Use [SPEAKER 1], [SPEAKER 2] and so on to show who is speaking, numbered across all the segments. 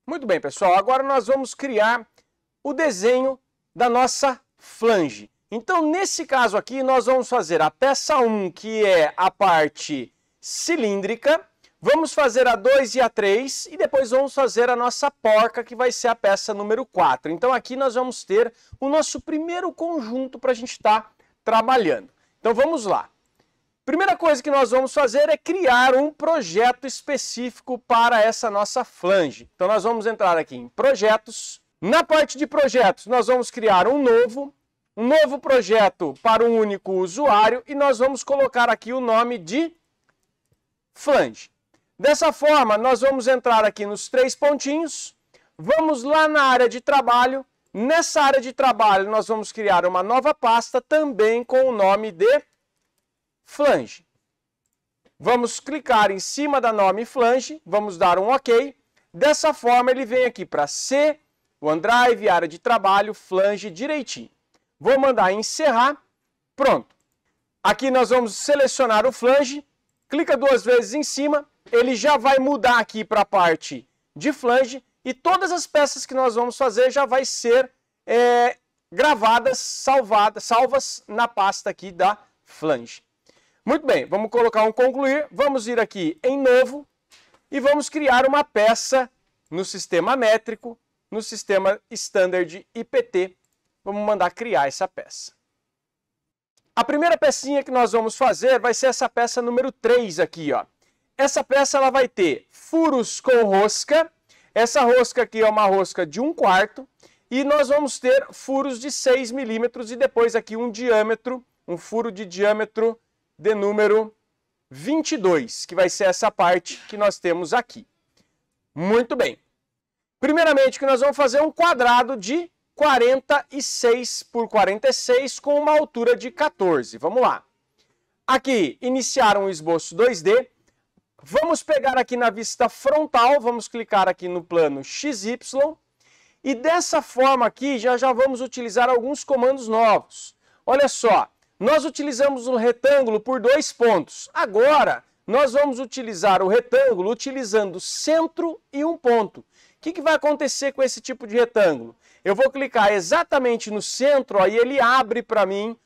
[SPEAKER 1] Muito bem, pessoal. Agora nós vamos criar o desenho da nossa flange. Então, nesse caso aqui, nós vamos fazer a peça 1, que é a parte cilíndrica. Vamos fazer a 2 e a 3 e depois vamos fazer a nossa porca, que vai ser a peça número 4. Então, aqui nós vamos ter o nosso primeiro conjunto para a gente estar trabalhando. Então, vamos lá. Primeira coisa que nós vamos fazer é criar um projeto específico para essa nossa flange. Então, nós vamos entrar aqui em Projetos. Na parte de Projetos, nós vamos criar um novo projeto para um único usuário e nós vamos colocar aqui o nome de flange. Dessa forma, nós vamos entrar aqui nos 3 pontinhos, vamos lá na área de trabalho. Nessa área de trabalho, nós vamos criar uma nova pasta também com o nome de flange. Vamos clicar em cima da nome flange, vamos dar um OK. Dessa forma, ele vem aqui para C, OneDrive, área de trabalho, flange direitinho. Vou mandar encerrar, pronto. Aqui nós vamos selecionar o flange, clica 2 vezes em cima, ele já vai mudar aqui para a parte de flange e todas as peças que nós vamos fazer já vai ser gravadas, salvas na pasta aqui da flange. Muito bem, vamos colocar um concluir, vamos ir aqui em novo e vamos criar uma peça no sistema métrico, no sistema standard IPT. Vamos mandar criar essa peça. A primeira pecinha que nós vamos fazer vai ser essa peça número 3 aqui, ó. Essa peça ela vai ter furos com rosca. Essa rosca aqui é uma rosca de 1/4 e nós vamos ter furos de 6 milímetros e depois aqui um diâmetro, um furo de diâmetro de número 22, que vai ser essa parte que nós temos aqui. Muito bem. Primeiramente, que nós vamos fazer um quadrado de 46 por 46 com uma altura de 14. Vamos lá. Aqui, iniciar um esboço 2D. Vamos pegar aqui na vista frontal, vamos clicar aqui no plano XY. E dessa forma aqui, já vamos utilizar alguns comandos novos. Olha só, nós utilizamos um retângulo por 2 pontos. Agora, nós vamos utilizar o retângulo utilizando centro e um ponto. O que vai acontecer com esse tipo de retângulo? Eu vou clicar exatamente no centro, ó, e ele abre para mim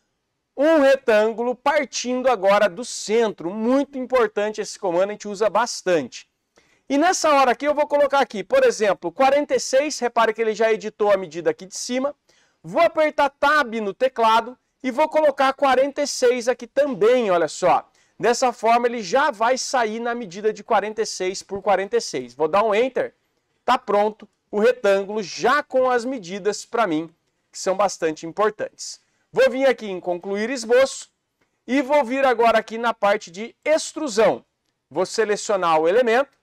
[SPEAKER 1] um retângulo partindo agora do centro. Muito importante esse comando, a gente usa bastante. E nessa hora aqui eu vou colocar aqui, por exemplo, 46, repare que ele já editou a medida aqui de cima. Vou apertar Tab no teclado e vou colocar 46 aqui também, olha só. Dessa forma ele já vai sair na medida de 46 por 46. Vou dar um Enter, tá pronto o retângulo já com as medidas para mim, que são bastante importantes. Vou vir aqui em concluir esboço e vou vir agora aqui na parte de extrusão. Vou selecionar o elemento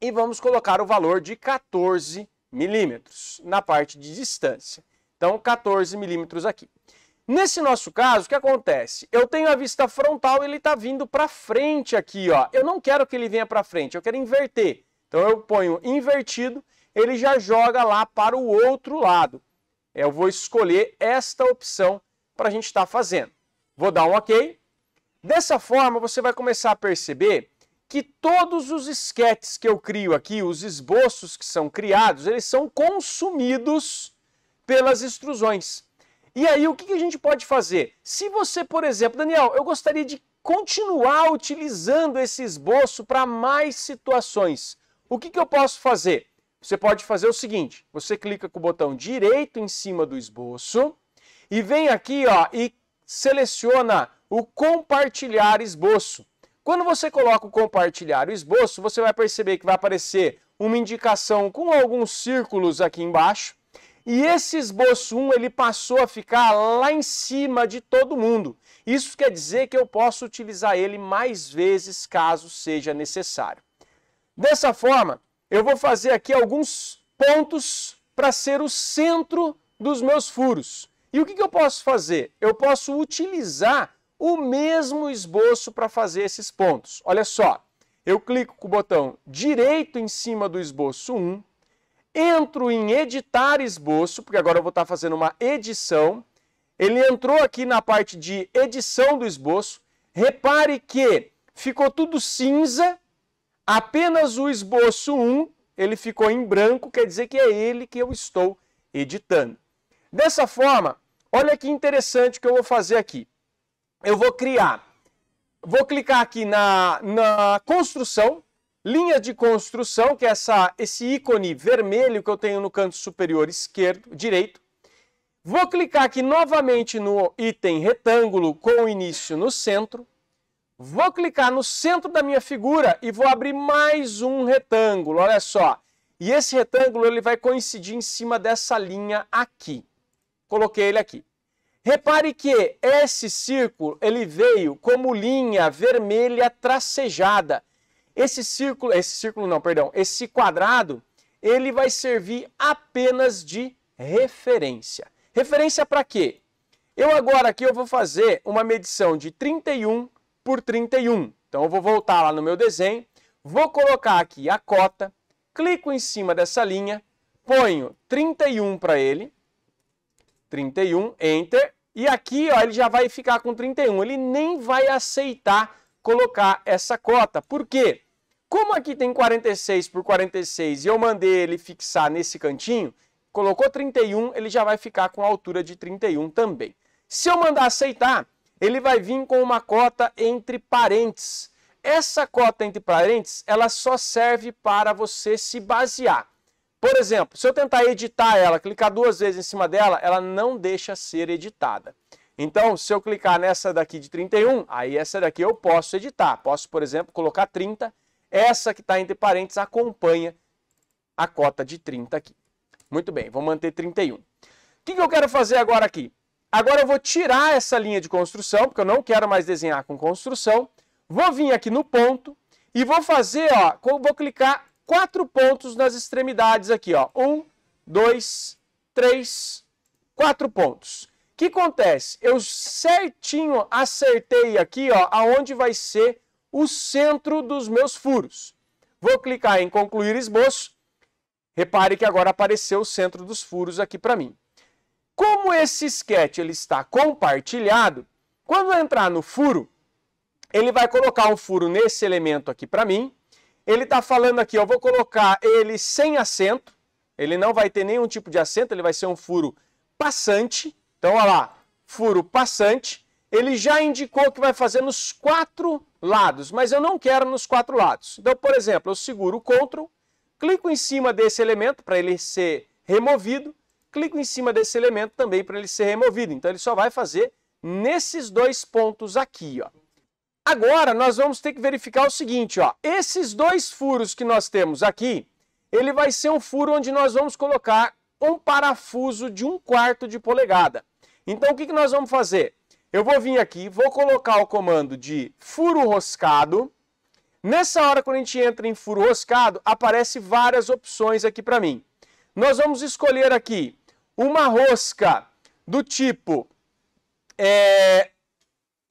[SPEAKER 1] e vamos colocar o valor de 14 milímetros na parte de distância. Então, 14 milímetros aqui. Nesse nosso caso, o que acontece? Eu tenho a vista frontal e ele está vindo para frente aqui, ó. Eu não quero que ele venha para frente, eu quero inverter. Então, eu ponho invertido, ele já joga lá para o outro lado. Eu vou escolher esta opção para a gente estar fazendo. Vou dar um OK. Dessa forma, você vai começar a perceber que todos os sketches que eu crio aqui, os esboços que são criados, eles são consumidos pelas extrusões. E aí, o que a gente pode fazer? Se você, por exemplo, Daniel, eu gostaria de continuar utilizando esse esboço para mais situações. O que eu posso fazer? Você pode fazer o seguinte, você clica com o botão direito em cima do esboço e vem aqui, ó, e seleciona o compartilhar esboço. Quando você coloca o compartilhar o esboço, você vai perceber que vai aparecer uma indicação com alguns círculos aqui embaixo. E esse esboço 1, ele passou a ficar lá em cima de todo mundo. Isso quer dizer que eu posso utilizar ele mais vezes, caso seja necessário. Dessa forma, eu vou fazer aqui alguns pontos para ser o centro dos meus furos. E o que eu posso fazer? Eu posso utilizar o mesmo esboço para fazer esses pontos. Olha só, eu clico com o botão direito em cima do esboço 1, entro em editar esboço, porque agora eu vou estar fazendo uma edição. Ele entrou aqui na parte de edição do esboço. Repare que ficou tudo cinza, apenas o esboço 1 ele ficou em branco, quer dizer que é ele que eu estou editando. Dessa forma, olha que interessante o que eu vou fazer aqui. Eu vou clicar aqui na construção, linha de construção, que é esse ícone vermelho que eu tenho no canto superior direito. Vou clicar aqui novamente no item retângulo com o início no centro. Vou clicar no centro da minha figura e vou abrir mais um retângulo, olha só. E esse retângulo ele vai coincidir em cima dessa linha aqui. Coloquei ele aqui. Repare que esse círculo ele veio como linha vermelha tracejada. Esse quadrado, ele vai servir apenas de referência. Referência para quê? Eu agora aqui eu vou fazer uma medição de 31 por 31. Então eu vou voltar lá no meu desenho, vou colocar aqui a cota, clico em cima dessa linha, ponho 31 para ele, 31, Enter, e aqui ó, ele já vai ficar com 31. Ele nem vai aceitar colocar essa cota. Por quê? Como aqui tem 46 por 46 e eu mandei ele fixar nesse cantinho, colocou 31, ele já vai ficar com a altura de 31 também. Se eu mandar aceitar, ele vai vir com uma cota entre parênteses. Essa cota entre parênteses, ela só serve para você se basear. Por exemplo, se eu tentar editar ela, clicar 2 vezes em cima dela, ela não deixa ser editada. Então, se eu clicar nessa daqui de 31, aí essa daqui eu posso editar. Posso, por exemplo, colocar 30. Essa que está entre parênteses acompanha a cota de 30 aqui. Muito bem, vou manter 31. O que eu quero fazer agora aqui? Agora eu vou tirar essa linha de construção, porque eu não quero mais desenhar com construção. Vou vir aqui no ponto e vou fazer, ó, vou clicar 4 pontos nas extremidades aqui, ó. 1, 2, 3, 4 pontos. O que acontece? Eu certinho acertei aqui, ó, aonde vai ser o centro dos meus furos. Vou clicar em concluir esboço. Repare que agora apareceu o centro dos furos aqui para mim. Como esse sketch ele está compartilhado, quando eu entrar no furo, ele vai colocar um furo nesse elemento aqui para mim. Ele está falando aqui, eu vou colocar ele sem acento. Ele não vai ter nenhum tipo de acento, ele vai ser um furo passante. Então, olha lá, furo passante. Ele já indicou que vai fazer nos 4 lados, mas eu não quero nos 4 lados. Então, por exemplo, eu seguro o Ctrl, clico em cima desse elemento para ele ser removido, clico em cima desse elemento também para ele ser removido. Então, ele só vai fazer nesses 2 pontos aqui, ó. Agora, nós vamos ter que verificar o seguinte, ó. Esses 2 furos que nós temos aqui, ele vai ser um furo onde nós vamos colocar um parafuso de 1/4 de polegada. Então, o que nós vamos fazer? Eu vou vir aqui, vou colocar o comando de furo roscado. Nessa hora, quando a gente entra em furo roscado, aparece várias opções aqui para mim. Nós vamos escolher aqui uma rosca do tipo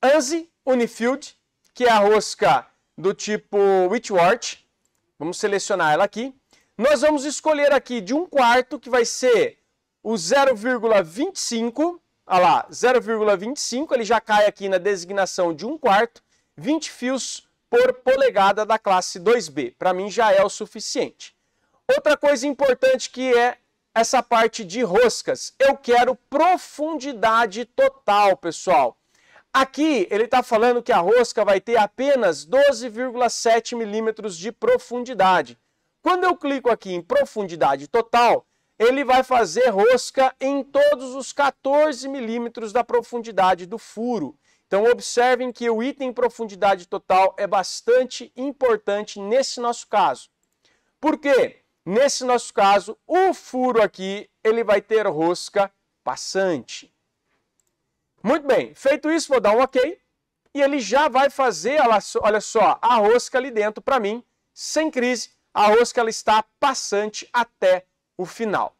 [SPEAKER 1] ANSI Unifield, que é a rosca do tipo Whitworth. Vamos selecionar ela aqui. Nós vamos escolher aqui de 1/4, que vai ser o 0,25. Olha lá, 0,25, ele já cai aqui na designação de 1/4, 20 fios por polegada da classe 2B. Para mim já é o suficiente. Outra coisa importante que é essa parte de roscas. Eu quero profundidade total, pessoal. Aqui ele está falando que a rosca vai ter apenas 12,7 milímetros de profundidade. Quando eu clico aqui em profundidade total, ele vai fazer rosca em todos os 14 milímetros da profundidade do furo. Então observem que o item profundidade total é bastante importante nesse nosso caso. Por quê? Nesse nosso caso, o furo aqui ele vai ter rosca passante. Muito bem, feito isso, vou dar um OK. E ele já vai fazer, olha só, a rosca ali dentro para mim, sem crise. A rosca ela está passante até o final.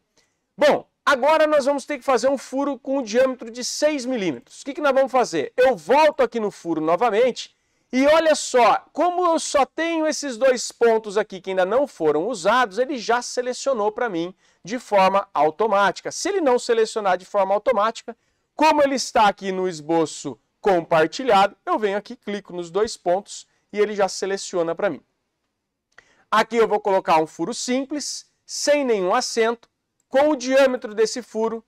[SPEAKER 1] Bom, agora nós vamos ter que fazer um furo com um diâmetro de 6 milímetros. O que nós vamos fazer? Eu volto aqui no furo novamente e olha só, como eu só tenho esses 2 pontos aqui que ainda não foram usados, ele já selecionou para mim de forma automática. Se ele não selecionar de forma automática, como ele está aqui no esboço compartilhado, eu venho aqui, clico nos 2 pontos e ele já seleciona para mim. Aqui eu vou colocar um furo simples, sem nenhum acento, com o diâmetro desse furo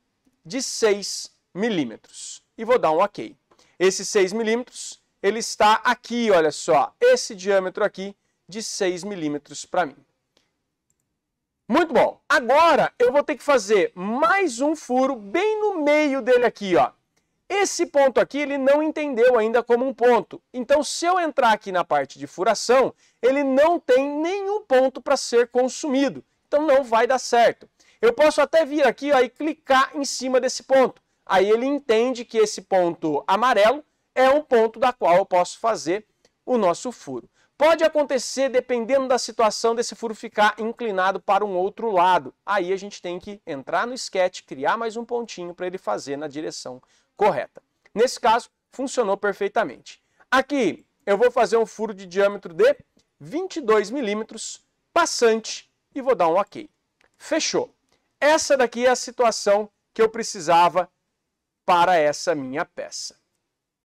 [SPEAKER 1] de 6 milímetros. E vou dar um OK. Esse 6 milímetros, ele está aqui, olha só, esse diâmetro aqui de 6 milímetros para mim. Muito bom. Agora eu vou ter que fazer mais um furo bem no meio dele aqui, ó. Esse ponto aqui ele não entendeu ainda como um ponto. Então, se eu entrar aqui na parte de furação, ele não tem nenhum ponto para ser consumido. Então, não vai dar certo. Eu posso até vir aqui, ó, e clicar em cima desse ponto. Aí ele entende que esse ponto amarelo é um ponto da qual eu posso fazer o nosso furo. Pode acontecer, dependendo da situação, desse furo ficar inclinado para um outro lado. Aí a gente tem que entrar no sketch, criar mais um pontinho para ele fazer na direção correta. Nesse caso, funcionou perfeitamente. Aqui eu vou fazer um furo de diâmetro de 22 milímetros, passante, e vou dar um OK. Fechou. Essa daqui é a situação que eu precisava para essa minha peça.